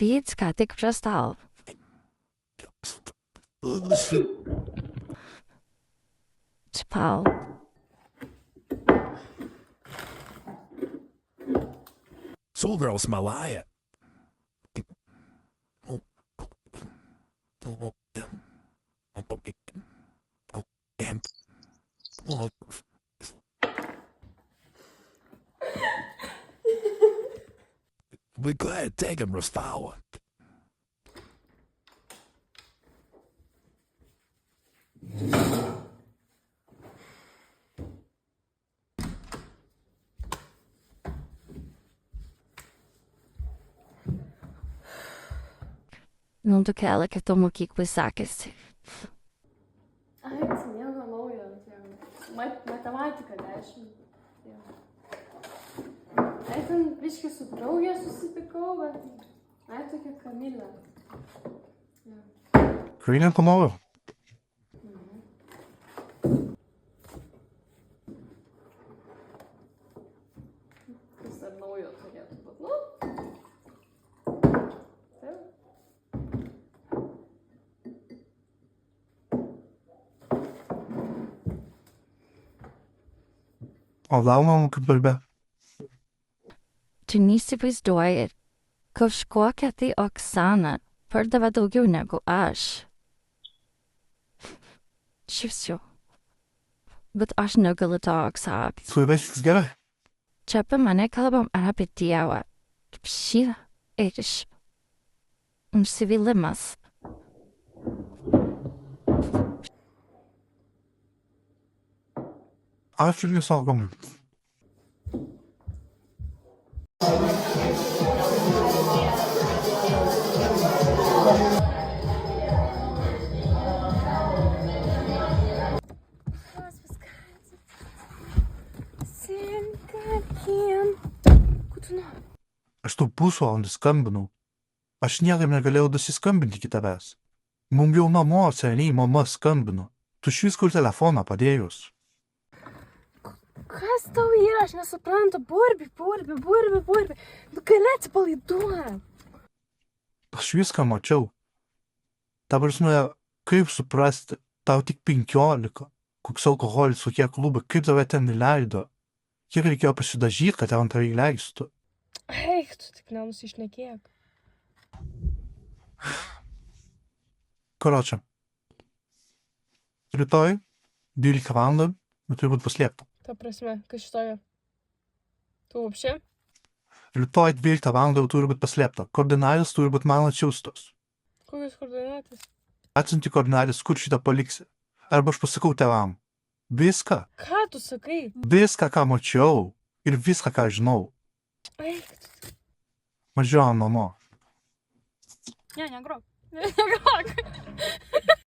Віцька, ти вже став. Спав. Soulgirl смалає. We're glad to take him, Rostala. Nu, du kalder kaip to mokyklai sekėsi. Ai, čia nieko naujo. Matematika 10. Jo. Ai, ten biškai su draugė susitikau, bet... Ai, tokia Kamilė. Jo. Karina Komoro. Kas dar naujo turėtų būt. Nu. Taip. O Lauma kaip darbe? Tu neįsivaizduoji, kažkokia tai Oksana pardavė daugiau negu aš. Šypsiu. Bet aš negaliu to aksakti. Su viskas gerai? Čia apie mane kalbam ar apie Dievą. Šį iš nusivylimas. Aš irgi saugom. Aš tau pusvalandį skambinau. Aš niekaip negalėjau dasiskambinti iki tavęs. Mums jau namo seniai mama skambino. Tu šis kur telefoną padėjus. Kas tau yra? Aš nesuprantu. Burbi. Tu gali atsipalaiduoti. Aš viską mačiau. Ta prasme, kaip suprasti, tau tik 15, koks alkoholis, kokie klubai, kaip tave ten įleido. Kiek reikėjo pasidažyti, kad tave tave įleistų. Eik, tu tik nenusišnekėk. Короче, rytoj 12 valandą turi būti paslėpta. Ta prasme, kas šitoje? Tu вообще? Rytoj 12 valandą turi būti paslėpta. Koordinatės turi būti man atsiųstos. Kokios koordinatės? Atsiunti koordinatės, kur šitą paliksi. Arba aš pasakau tėvam. Viską. Ką tu sakai? Viską, ką mačiau. Ir viską, ką žinau. Eik. Mažiau namo. Ne, negrok. Negrok.